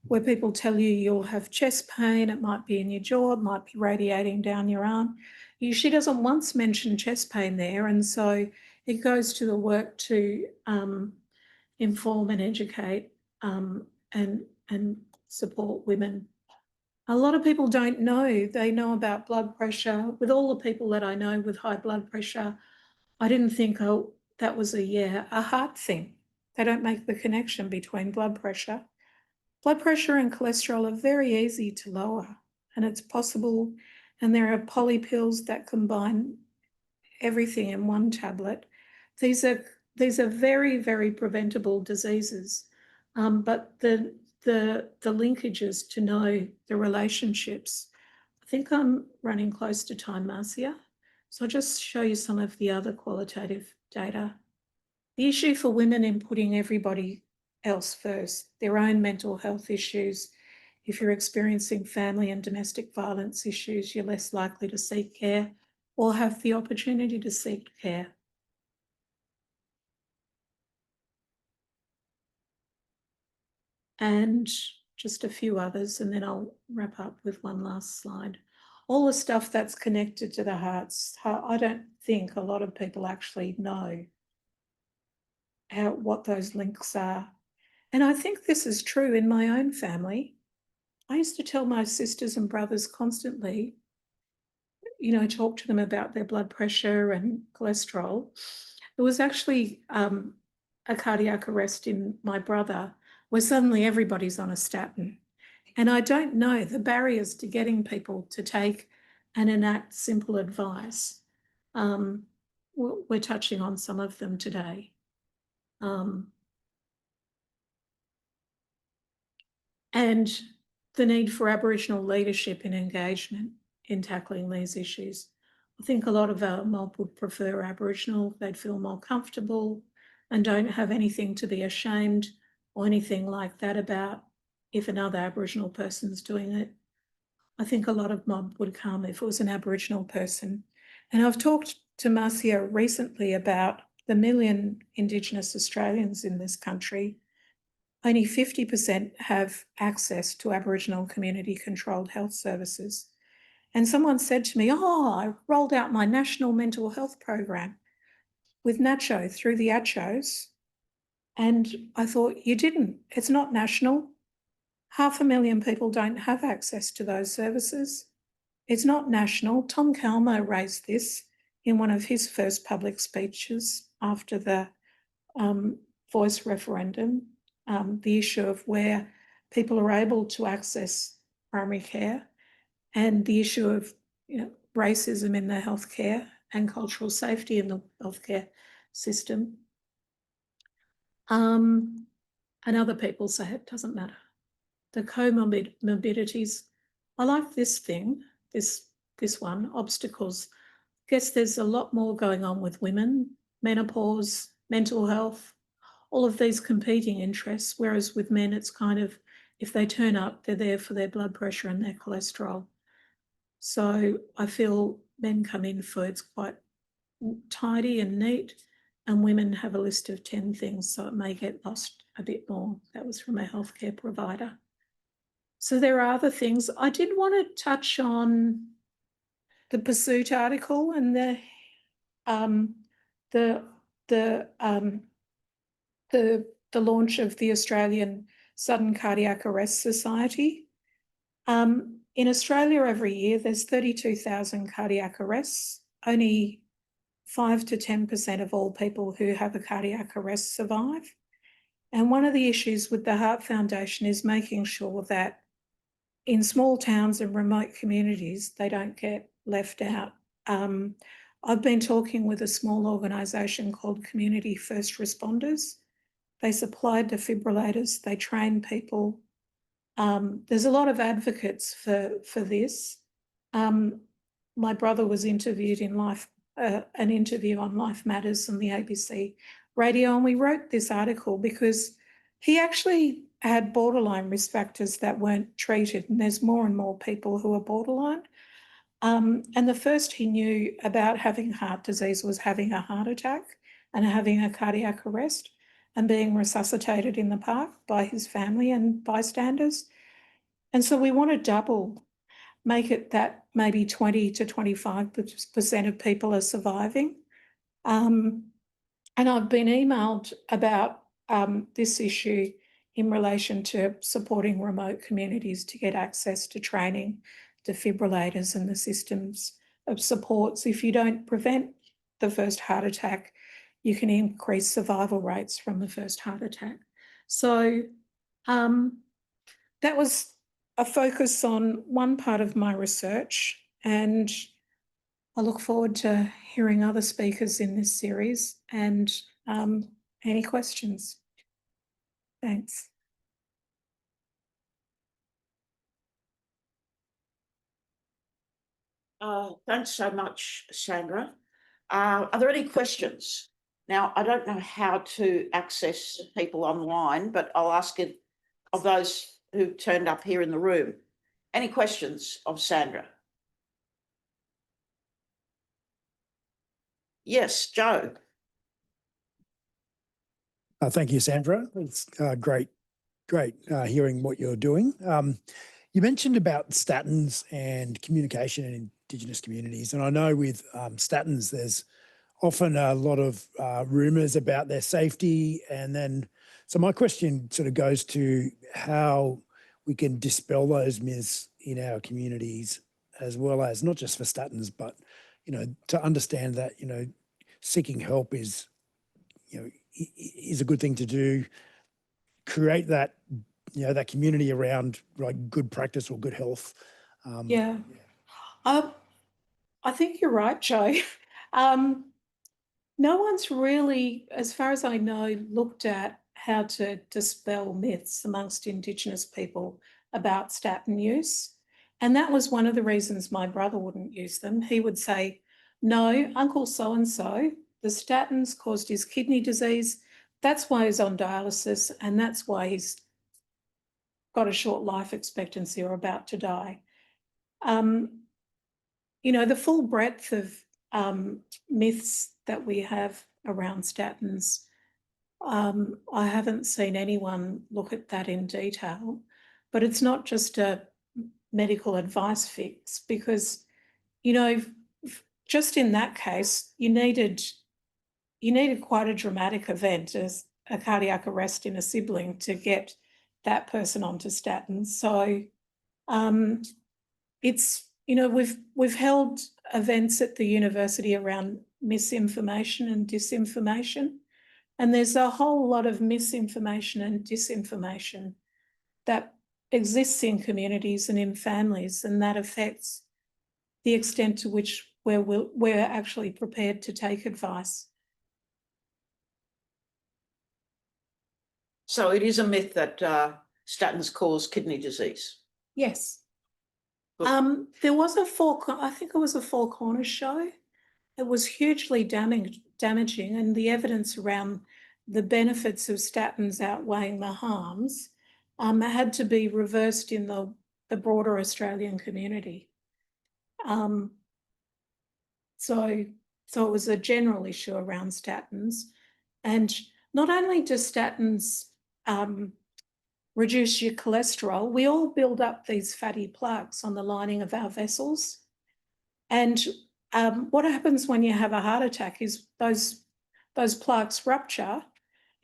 where people tell you you'll have chest pain, it might be in your jaw, it might be radiating down your arm. She doesn't once mention chest pain there, and so it goes to the work to inform and educate and support women. A lot of people don't know. They know about blood pressure. With all the people that I know with high blood pressure, I didn't think, oh, that was a heart thing. They don't make the connection between blood pressure. Blood pressure and cholesterol are very easy to lower, and it's possible. And there are poly pills that combine everything in one tablet. These are very, very preventable diseases, but the linkages to know the relationships. I think I'm running close to time, Marcia. So I'll just show you some of the other qualitative data. The issue for women in putting everybody else first, their own mental health issues. If you're experiencing family and domestic violence issues, you're less likely to seek care or have the opportunity to seek care. And just a few others, and then I'll wrap up with one last slide. All the stuff that's connected to the hearts, I don't think a lot of people actually know what those links are. And I think this is true in my own family. I used to tell my sisters and brothers constantly, you know, talk to them about their blood pressure and cholesterol. There was actually a cardiac arrest in my brother where suddenly everybody's on a statin. And I don't know the barriers to getting people to take and enact simple advice. We're touching on some of them today. And the need for Aboriginal leadership and engagement in tackling these issues. I think a lot of our mob would prefer Aboriginal. They'd feel more comfortable and don't have anything to be ashamed or anything like that about if another Aboriginal person's doing it. I think a lot of mob would come if it was an Aboriginal person. And I've talked to Marcia recently about the 1 million Indigenous Australians in this country. Only 50% have access to Aboriginal community-controlled health services. And someone said to me, oh, I rolled out my national mental health program with Nacho through the Achos. And I thought, you didn't. It's not national. 500,000 people don't have access to those services. It's not national. Tom Calmo raised this in one of his first public speeches after the voice referendum, the issue of where people are able to access primary care and the issue of racism in the healthcare and cultural safety in the healthcare system. And other people say it doesn't matter. The comorbidities. I like this thing, this one, obstacles. I guess there's a lot more going on with women, menopause, mental health, all of these competing interests, whereas with men it's kind of, if they turn up, they're there for their blood pressure and their cholesterol. So I feel men come in for it's quite tidy and neat, and women have a list of 10 things, so it may get lost a bit more. That was from a healthcare provider. So there are other things. I did want to touch on the Pursuit article and the launch of the Australian Sudden Cardiac Arrest Society. In Australia every year, there's 32,000 cardiac arrests. Only 5 to 10% of all people who have a cardiac arrest survive. And one of the issues with the Heart Foundation is making sure that in small towns and remote communities, they don't get left out. I've been talking with a small organisation called Community First Responders. They supply defibrillators, they train people. There's a lot of advocates for this. My brother was interviewed in an interview on Life Matters on the ABC radio, and we wrote this article because he actually had borderline risk factors that weren't treated, and there's more and more people who are borderline. And the first he knew about having heart disease was having a heart attack and having a cardiac arrest and being resuscitated in the park by his family and bystanders. And so we want to make it that maybe 20 to 25% of people are surviving. And I've been emailed about this issue in relation to supporting remote communities to get access to training, defibrillators and the systems of supports. If you don't prevent the first heart attack, you can increase survival rates from the first heart attack. So that was a focus on one part of my research, and I look forward to hearing other speakers in this series and any questions. Thanks. Thanks so much, Sandra. Are there any questions? Now, I don't know how to access people online, but I'll ask it of those who turned up here in the room. Any questions of Sandra? Yes, Joe. Thank you, Sandra. It's great hearing what you're doing. You mentioned about statins and communication in Indigenous communities, and I know with statins there's often a lot of rumours about their safety, and then so my question sort of goes to how we can dispel those myths in our communities, as well as not just for statins, but to understand that seeking help is is a good thing to do. Create that, that community around like good practice or good health. Yeah. I think you're right, Joe. No one's really, as far as I know, looked at how to dispel myths amongst Indigenous people about statin use. And that was one of the reasons my brother wouldn't use them. He would say, no, Uncle so-and-so, the statins caused his kidney disease. That's why he's on dialysis, and that's why he's got a short life expectancy or about to die. The full breadth of myths that we have around statins, I haven't seen anyone look at that in detail, but it's not just a medical advice fix because, just in that case, you needed quite a dramatic event, as a cardiac arrest in a sibling, to get that person onto statins. So it's, we've held events at the university around misinformation and disinformation, and there's a whole lot of misinformation and disinformation that exists in communities and in families, and that affects the extent to which we're actually prepared to take advice. So it is a myth that statins cause kidney disease. Yes. There was I think it was a Four Corners show. It was hugely damaging, and the evidence around the benefits of statins outweighing the harms had to be reversed in the broader Australian community. So it was a general issue around statins, and not only do statins reduce your cholesterol, we all build up these fatty plaques on the lining of our vessels. And what happens when you have a heart attack is those plaques rupture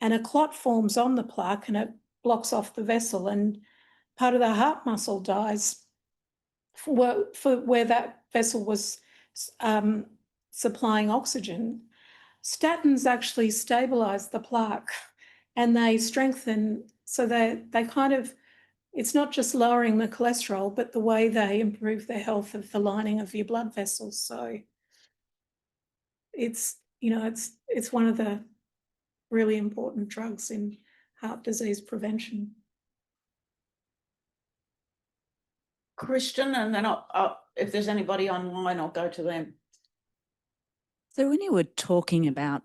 and a clot forms on the plaque and it blocks off the vessel, and part of the heart muscle dies for where that vessel was supplying oxygen. Statins actually stabilise the plaque and they strengthen, so they kind of, it's not just lowering the cholesterol, but the way they improve the health of the lining of your blood vessels. So it's, it's one of the really important drugs in heart disease prevention. Kristen, and then if there's anybody online, I'll go to them. So when you were talking about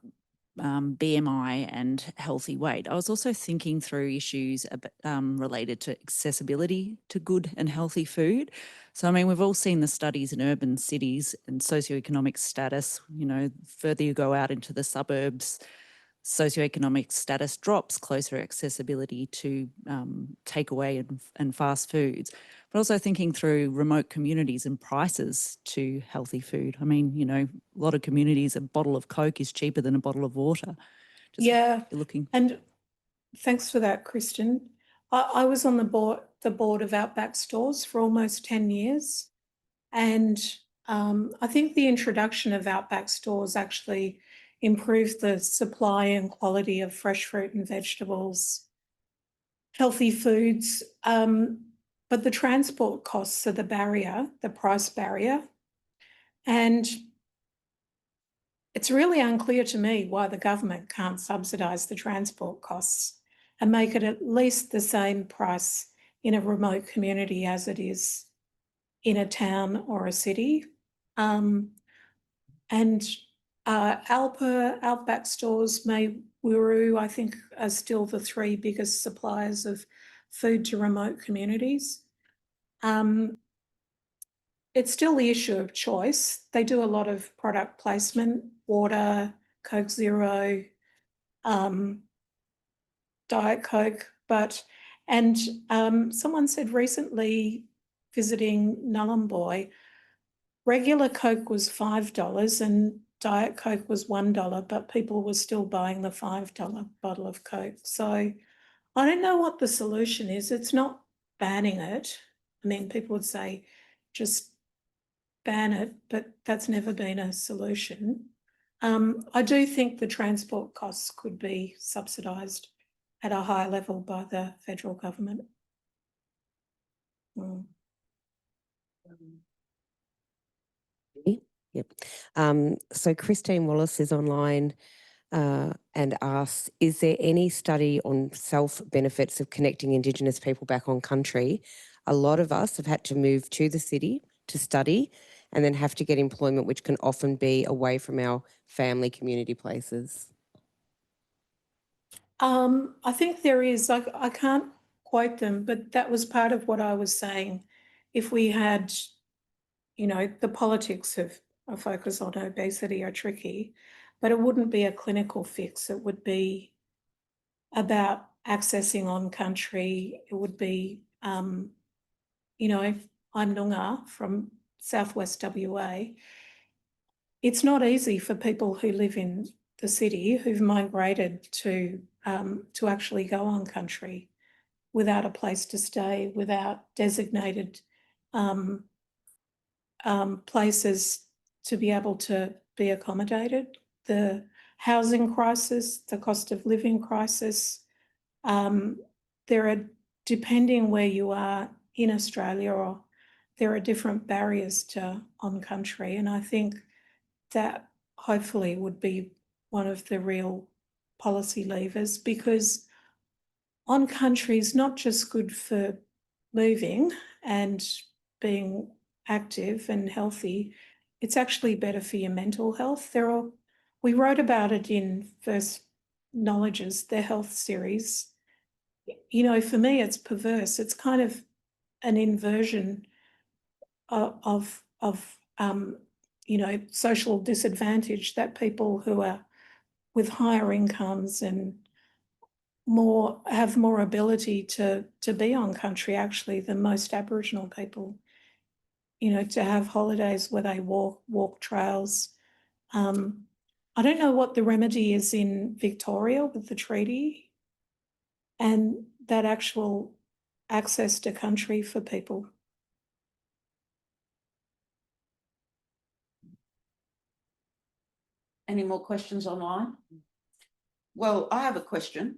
BMI and healthy weight, I was also thinking through issues related to accessibility to good and healthy food. So, I mean, we've all seen the studies in urban cities and socioeconomic status. Further you go out into the suburbs, socioeconomic status drops, closer accessibility to takeaway and fast foods. But also thinking through remote communities and prices to healthy food. I mean, a lot of communities, a bottle of Coke is cheaper than a bottle of water. Yeah, and thanks for that, Kristen. I was on the board of Outback Stores for almost 10 years. And I think the introduction of Outback Stores actually improved the supply and quality of fresh fruit and vegetables, healthy foods, but the transport costs are the barrier, the price barrier. And it's really unclear to me why the government can't subsidise the transport costs and make it at least the same price in a remote community as it is in a town or a city. Outback Stores, Wuru, I think, are still the three biggest suppliers of food to remote communities. It's still the issue of choice. They do a lot of product placement, water, Coke Zero, Diet Coke, and someone said recently, visiting Nhulunbuy, regular Coke was $5 and Diet Coke was $1, but people were still buying the $5 bottle of Coke. So I don't know what the solution is. It's not banning it. I mean, people would say just ban it, but that's never been a solution. I do think the transport costs could be subsidised at a higher level by the federal government. Yep. So Christine Wallace is online and asks, is there any study on self-benefits of connecting Indigenous people back on country? A lot of us have had to move to the city to study and then have to get employment, which can often be away from our family community places. I think there is, I can't quote them, but that was part of what I was saying. If we had, you know, the politics of a focus on obesity are tricky, but it wouldn't be a clinical fix. It would be about accessing on country. It would be, you know, I'm Noongar from Southwest WA. It's not easy for people who live in the city who've migrated to actually go on country without a place to stay, without designated places to be able to be accommodated. The housing crisis, the cost of living crisis, there are, depending where you are in Australia, or there are different barriers to on country. And I think that hopefully would be one of the real policy levers, because on country is not just good for moving and being active and healthy, it's actually better for your mental health. We wrote about it in First Knowledge's, their health series. You know, for me, it's perverse. It's kind of an inversion of you know, social disadvantage, that people who are with higher incomes and have more ability to be on country actually than most Aboriginal people, you know, to have holidays where they walk trails. I don't know what the remedy is in Victoria with the treaty and that actual access to country for people. Any more questions online? Well, I have a question.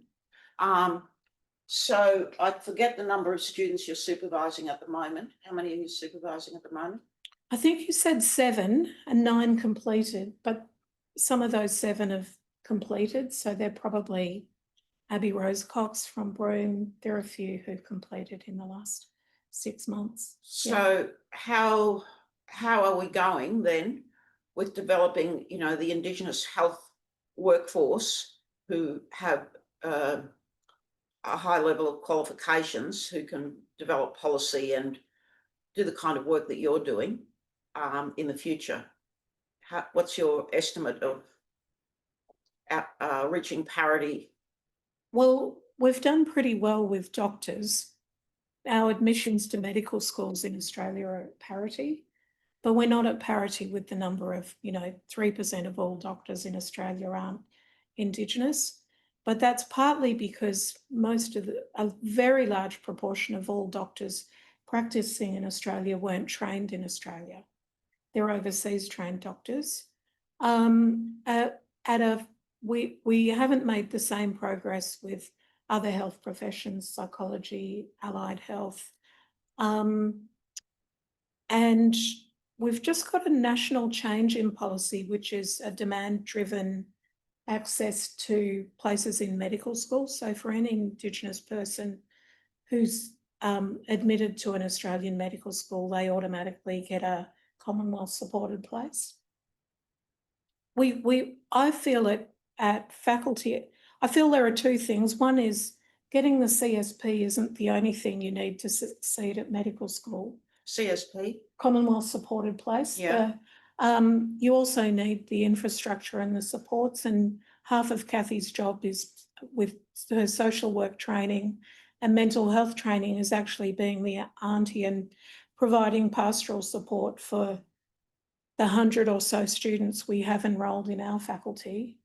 So I forget the number of students you're supervising at the moment. How many are you supervising at the moment? I think you said 7 and 9 completed, but some of those 7 have completed. So they're probably Abby Rose Cox from Broome. There are a few who've completed in the last 6 months. So how are we going then with developing, you know, the Indigenous health workforce who have a high level of qualifications, who can develop policy and do the kind of work that you're doing in the future? What's your estimate of reaching parity? Well, we've done pretty well with doctors. Our admissions to medical schools in Australia are at parity, but we're not at parity with the number of, you know, 3% of all doctors in Australia aren't Indigenous. But that's partly because a very large proportion of all doctors practicing in Australia weren't trained in Australia. They're overseas trained doctors. We haven't made the same progress with other health professions, psychology, allied health. And we've just got a national change in policy, which is a demand-driven access to places in medical school. So for any Indigenous person who's admitted to an Australian medical school, they automatically get a Commonwealth supported place. I feel it at faculty. I feel there are 2 things. One is getting the CSP isn't the only thing you need to succeed at medical school. CSP? Commonwealth supported place. Yeah. You also need the infrastructure and the supports, and half of Kathy's job is with her social work training and mental health training is actually being the auntie and providing pastoral support for the 100 or so students we have enrolled in our faculty.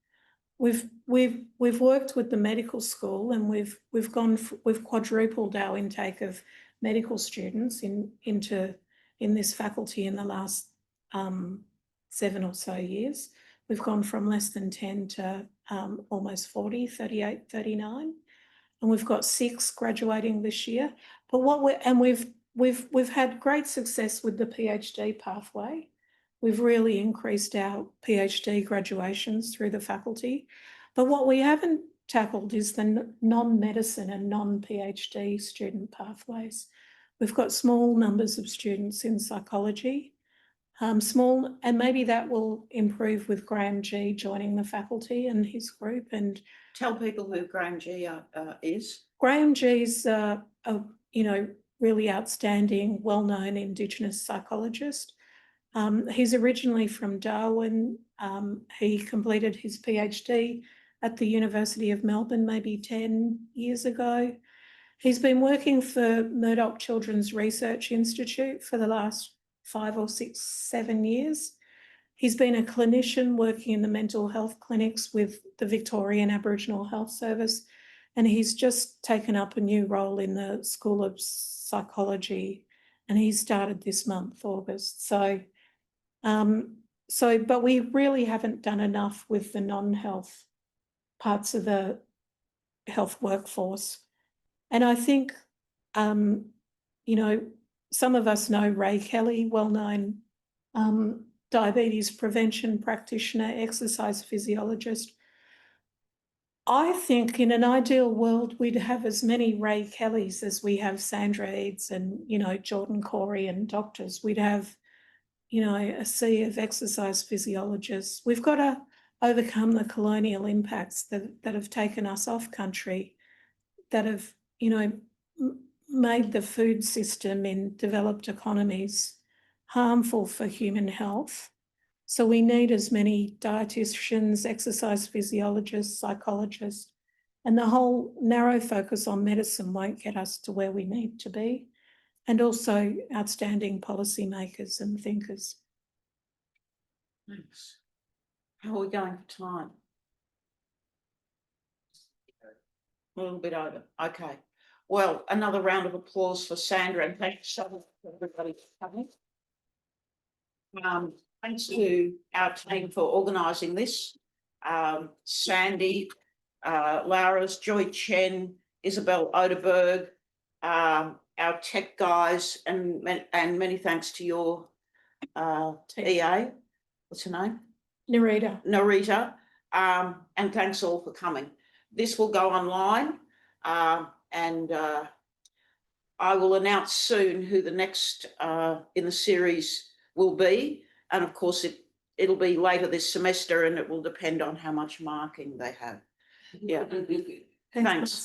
We've worked with the medical school, and we've quadrupled our intake of medical students in this faculty in the last 7 or so years. We've gone from less than 10 to almost 40, 38, 39. And we've got 6 graduating this year. But we've had great success with the PhD pathway. We've really increased our PhD graduations through the faculty. But what we haven't tackled is the non-medicine and non-PhD student pathways. We've got small numbers of students in psychology, small, and maybe that will improve with Graham G joining the faculty and his group. And tell people who Graham G is. Graham G's a really outstanding, well-known Indigenous psychologist. He's originally from Darwin. He completed his PhD at the University of Melbourne maybe 10 years ago. He's been working for Murdoch Children's Research Institute for the last 5 or 6, 7 years. He's been a clinician working in the mental health clinics with the Victorian Aboriginal Health Service, and he's just taken up a new role in the School of Psychology, and he started this month, August. But we really haven't done enough with the non-health parts of the health workforce. And I think, some of us know Ray Kelly, well-known diabetes prevention practitioner, exercise physiologist. I think in an ideal world, we'd have as many Ray Kellys as we have Sandra Eades and, Jordan Corey and doctors. We'd have, a sea of exercise physiologists. We've got to overcome the colonial impacts that have taken us off country, that have, made the food system in developed economies harmful for human health. So we need as many dietitians, exercise physiologists, psychologists, and the whole narrow focus on medicine won't get us to where we need to be, and also outstanding policymakers and thinkers. Thanks. How are we going for time? A little bit over. Okay. Well, another round of applause for Sandra, and thanks so much for everybody for coming. Thanks to our team for organising this. Sandy, Laura's, Joy Chen, Isabel Oderberg, our tech guys, and many thanks to your EA. What's her name? Narita. And thanks all for coming. This will go online, and I will announce soon who the next in the series will be. And of course, it'll be later this semester, and it will depend on how much marking they have. Yeah. Thanks. Thanks.